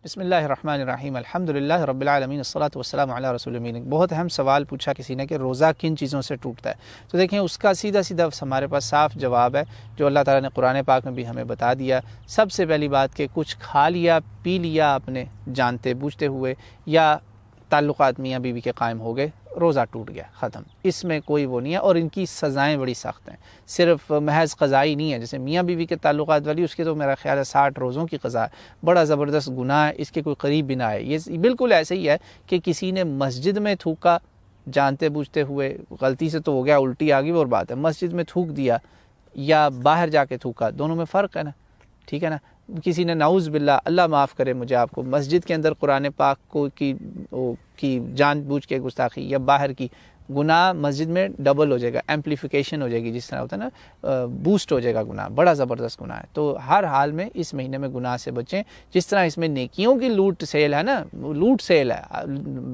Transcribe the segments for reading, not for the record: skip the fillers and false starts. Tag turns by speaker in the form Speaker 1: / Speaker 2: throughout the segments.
Speaker 1: बिस्मिल्लाहिर्रहमानिर्रहीम अल्हम्दुलिल्लाहि रब्बिल आलमीन अस्सलातु वस्सलामु अला रसूलिल अमीन। बहुत अहम सवाल पूछा किसी ने कि रोज़ा किन चीज़ों से टूटता है। तो देखें उसका सीधा सीधा हमारे पास साफ़ जवाब है जो अल्लाह ताला ने कुरान पाक में भी हमें बता दिया। सबसे पहली बात कि कुछ खा लिया पी लिया आपने जानते बूझते हुए, या ताल्लुकात मियाँ बीवी के कायम हो गए, रोज़ा टूट गया, ख़त्म। इसमें कोई वो नहीं है और इनकी सज़ाएँ बड़ी सख्त हैं। सिर्फ महज क़ज़ाई नहीं है, जैसे मियाँ बीवी के ताल्लुकात वाली उसके तो मेरा ख्याल है 60 रोज़ों की क़ज़ा है, बड़ा ज़बरदस्त गुनाह है, इसके कोई करीब भी ना है। ये बिल्कुल ऐसे ही है कि किसी ने मस्जिद में थूका जानते बूझते हुए, गलती से तो हो गया, उल्टी आ गई वो और बात है, मस्जिद में थूक दिया या बाहर जाके थूका, दोनों में फ़र्क है ना, ठीक है ना। किसी ने नाउज़ बिल्ला, अल्लाह माफ़ करे मुझे आपको, मस्जिद के अंदर कुरान पाक को की जानबूझ के गुस्ताखी या बाहर की, गुनाह मस्जिद में डबल हो जाएगा, एम्प्लीफिकेशन हो जाएगी, जिस तरह होता है ना, बूस्ट हो जाएगा गुनाह, बड़ा ज़बरदस्त गुनाह है। तो हर हाल में इस महीने में गुनाह से बचें। जिस तरह इसमें नेकियों की लूट सेल है ना, लूट सेल है,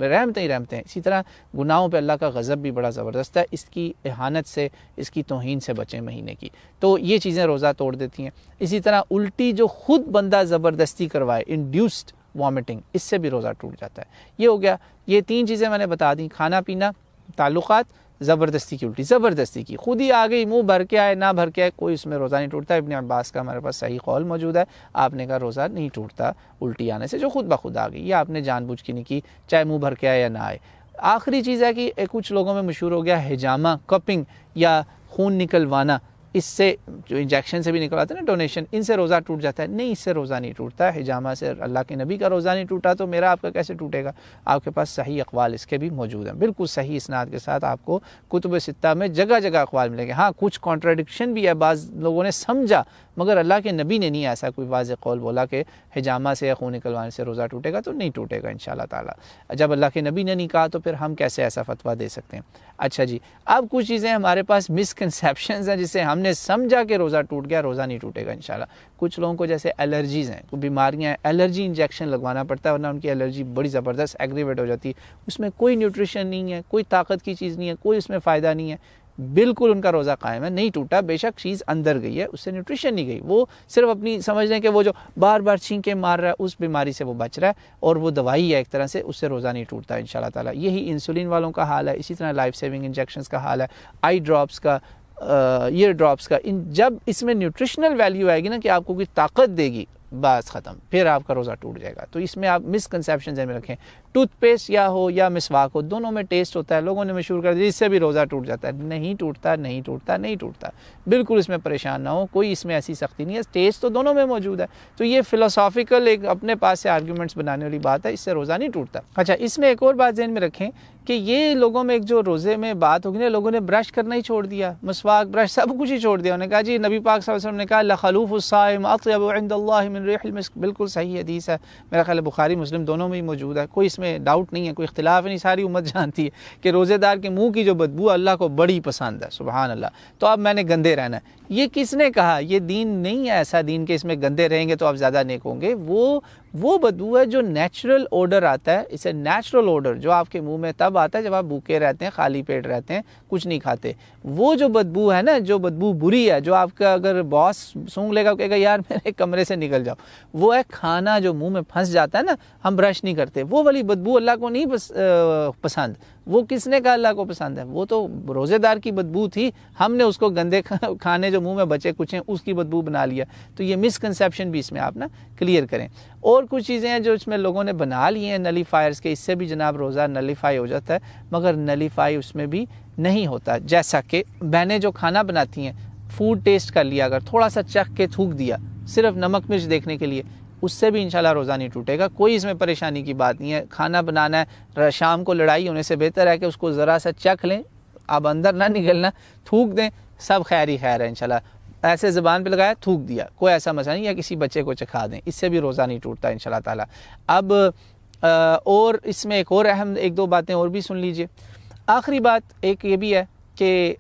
Speaker 1: रहमतें ही रहमतें हैं, इसी तरह गुनाहों पे अल्लाह का गज़ब भी बड़ा ज़बरदस्त है। इसकी इहानत से, इसकी तौहीन से बचें महीने की। तो ये चीज़ें रोज़ा तोड़ देती हैं। इसी तरह उल्टी जो खुद बंदा ज़बरदस्ती करवाए, इंड्यूस्ड वॉमिटिंग, इससे भी रोज़ा टूट जाता है। ये हो गया, ये 3 चीज़ें मैंने बता दी, खाना पीना, ताल्लुकात, ज़बरदस्ती की उल्टी, ज़बरदस्ती की खुद ही आ गई, मुंह भर के आए ना भर के आए, कोई उसमें रोज़ा नहीं टूटता। इब्न अब्बास का हमारे पास सही कौल मौजूद है, आपने कहा रोज़ा नहीं टूटता उल्टी आने से, जो खुद ब खुद आ गई, या आपने जानबूझ के नहीं की, चाहे मुंह भर के आए या ना आए। आखिरी चीज़ है कि कुछ लोगों में मशहूर हो गया हिजामा, कपिंग या खून निकलवाना, इससे जो इंजेक्शन से भी निकलवाते हैं ना, डोनेशन, इनसे रोज़ा टूट जाता है। नहीं, इससे रोज़ा नहीं टूटता। हिजामा से अल्लाह के नबी का रोज़ा नहीं टूटा, तो मेरा आपका कैसे टूटेगा? आपके पास सही अक़वाल इसके भी मौजूद हैं, बिल्कुल सही इस्नाद के साथ आपको कुतुब सित्ता में जगह जगह अक़वाल मिलेंगे। हाँ, कुछ कॉन्ट्राडिक्शन भी है, बाज़ लोगों ने समझा, मगर अल्लाह के नबी ने नहीं ऐसा कोई वाज़ेह कौल बोला कि हिजामा से या खून निकलवाने से रोज़ा टूटेगा, तो नहीं टूटेगा इंशाअल्लाह ताला। जब अल्लाह के नबी ने नहीं कहा तो फिर हम कैसे ऐसा फतवा दे सकते हैं? अच्छा जी, अब कुछ चीज़ें हमारे पास मिसकंसेप्शंस हैं, जिससे हमने समझा कि रोज़ा टूट गया, रोज़ा नहीं टूटेगा इंशाअल्लाह। कुछ लोगों को जैसे एलर्जीज़ हैं, कोई बीमारियाँ हैं, एलर्जी इंजेक्शन लगवाना पड़ता है, वरना उनकी एलर्जी बड़ी ज़बरदस्त एग्रीवेट हो जाती है। उसमें कोई न्यूट्रिशन नहीं है, कोई ताकत की चीज़ नहीं है, कोई उसमें फ़ायदा नहीं है, बिल्कुल उनका रोज़ा कायम है, नहीं टूटा। बेशक चीज़ अंदर गई है, उससे न्यूट्रिशन नहीं गई, वो सिर्फ अपनी समझ लें कि वो जो बार बार छींके मार रहा है उस बीमारी से वो बच रहा है, और वो दवाई है एक तरह से, उससे रोज़ा नहीं टूटता इंशाअल्लाह ताला। यही इंसुलिन वालों का हाल है, इसी तरह लाइफ सेविंग इंजेक्शंस का हाल है, आई ड्रॉप्स का, ईयर ड्रॉप्स का। जब इसमें न्यूट्रिशनल वैल्यू आएगी ना, कि आपको कोई ताकत देगी, बस ख़त्म, फिर आपका रोज़ा टूट जाएगा। तो इसमें आप मिसकंसेप्शन में रखें। टूथपेस्ट या हो या मिसवाक हो, दोनों में टेस्ट होता है, लोगों ने मशहूर कर दिया इससे भी रोज़ा टूट जाता है। नहीं टूटता, नहीं टूटता, नहीं टूटता, बिल्कुल इसमें परेशान ना हो, कोई इसमें ऐसी सख्ती नहीं है, टेस्ट तो दोनों में मौजूद है। तो ये फ़िलोसॉफिकल एक अपने पास से आर्ग्यूमेंट्स बनाने वाली बात है, इससे रोज़ा नहीं टूटता। अच्छा, इसमें एक और बात ज़हन में रखें कि ये लोगों में एक जो रोज़े में बात होगी ना, लोगों ने ब्रश करना ही छोड़ दिया, मसवाक, ब्रश, सब कुछ ही छोड़ दिया। उन्होंने कहा जी नबी पाक सल्लल्लाहु अलैहि वसल्लम ने कहा लखलूफ़ुस्साइम अत्यबु इंदल्लाहि मिन रिहिल मिस्क, बिल्कुल सही हदीस है, मेरा ख्याल है बुखारी मुस्लिम दोनों में ही मौजूद है, कोई इसमें डाउट नहीं है, कोई इख्तिलाफ नहीं। सारी उम्मत जानती है कि रोज़ेदार के मुंह की जो बदबू अल्लाह को बड़ी पसंद है, सुभान अल्लाह। तो अब मैंने गंदे रहना है, ये किसने कहा? ये दीन नहीं है ऐसा दीन कि इसमें गंदे रहेंगे तो आप ज़्यादा नेक होंगे। वो बदबू है जो नेचुरल ओडर आता है, इसे नेचुरल ओडर जो आपके मुंह में तब आता है जब आप भूखे रहते हैं, खाली पेट रहते हैं, कुछ नहीं खाते। वो जो बदबू है ना, जो बदबू बुरी है, जो आपका अगर बॉस सूंघ लेगा, कहेगा यार मेरे कमरे से निकल जाओ, वो है खाना जो मुंह में फंस जाता है ना, हम ब्रश नहीं करते, वो वाली बदबू अल्लाह को नहीं पसंद। वो किसने कहा अल्लाह को पसंद है? वो तो रोज़ेदार की बदबू थी, हमने उसको गंदे खाने जो मुंह में बचे कुछ हैं उसकी बदबू बना लिया। तो ये मिसकंसेप्शन भी इसमें आप ना क्लियर करें। और कुछ चीज़ें हैं जो इसमें लोगों ने बना ली हैं नलीफायर्स के, इससे भी जनाब रोज़ा नलीफाई हो जाता है, मगर नलीफाई उसमें भी नहीं होता। जैसा कि बहनें जो खाना बनाती हैं, फूड टेस्ट कर लिया, अगर थोड़ा सा चख के थूक दिया सिर्फ नमक मिर्च देखने के लिए, उससे भी इंशाल्लाह रोज़ा नहीं टूटेगा। कोई इसमें परेशानी की बात नहीं है। खाना बनाना है, शाम को लड़ाई होने से बेहतर है कि उसको ज़रा सा चख लें, अब अंदर ना निकलना, थूक दें, सब खैर ही खैर है इंशाल्लाह। ऐसे ज़बान पे लगाया, थूक दिया, कोई ऐसा मसला नहीं, या किसी बच्चे को चखा दें, इससे भी रोज़ा नहीं टूटता इंशाल्लाह ताला। अब और इसमें एक और अहम 1-2 बातें और भी सुन लीजिए। आखिरी बात एक ये भी है कि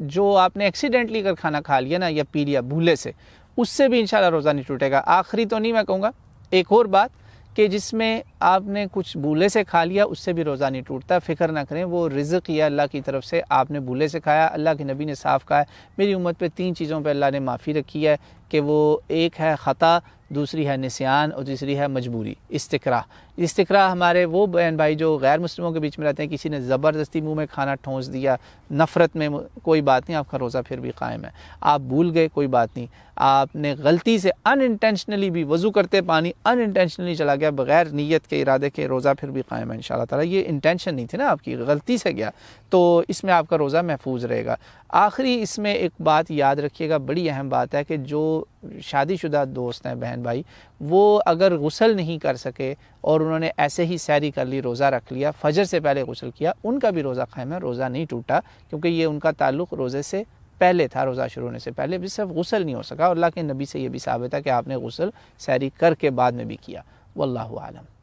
Speaker 1: जो आपने एक्सीडेंटली अगर खाना खा लिया ना या पी लिया भूले से, उससे भी इंशाल्लाह रोज़ा नहीं टूटेगा। आखिरी तो नहीं मैं कहूँगा, एक और बात कि जिसमें आपने कुछ भूले से खा लिया, उससे भी रोज़ा नहीं टूटता। फ़िक्र ना करें, वो रिज़्क़ या अल्लाह की तरफ से आपने भूले से खाया। अल्लाह के नबी ने साफ़ कहा है, मेरी उम्मत पे 3 चीज़ों पे अल्लाह ने माफ़ी रखी है कि वो एक है ख़ता, दूसरी है निस्यान और तीसरी है मजबूरी, इस्तिक्राह। इस्तिक्राह हमारे वो बहन भाई जो गैर मुस्लिमों के बीच में रहते हैं, किसी ने ज़बरदस्ती मुंह में खाना ठोंस दिया, नफ़रत में, कोई बात नहीं, आपका रोज़ा फिर भी कायम है। आप भूल गए, कोई बात नहीं, आपने गलती से अनइंटेंशनली भी वज़ू करते पानी अनइंटेंशनली चला गया, बग़ैर नीयत के, इरादे के, रोज़ा फिर भी कायम है इंशाअल्लाह ताला। ये इंटेंशन नहीं थी ना आपकी, गलती से गया, तो इसमें आपका रोज़ा महफूज रहेगा। आखिरी इसमें एक बात याद रखिएगा, बड़ी अहम बात है कि जो शादीशुदा दोस्त हैं बहन भाई, वो अगर गुस्ल नहीं कर सके और उन्होंने ऐसे ही सैरी कर ली, रोज़ा रख लिया, फजर से पहले गुस्ल किया, उनका भी रोज़ा कायम है, रोज़ा नहीं टूटा, क्योंकि ये उनका ताल्लुक़ रोज़े से पहले था, रोज़ा शुरू होने से पहले भी सिर्फ गुस्ल नहीं हो सका। और अल्लाह के नबी से ये भी साबित है कि आपने गुस्ल सैरी करके बाद में भी किया। वल्लाहु आलम।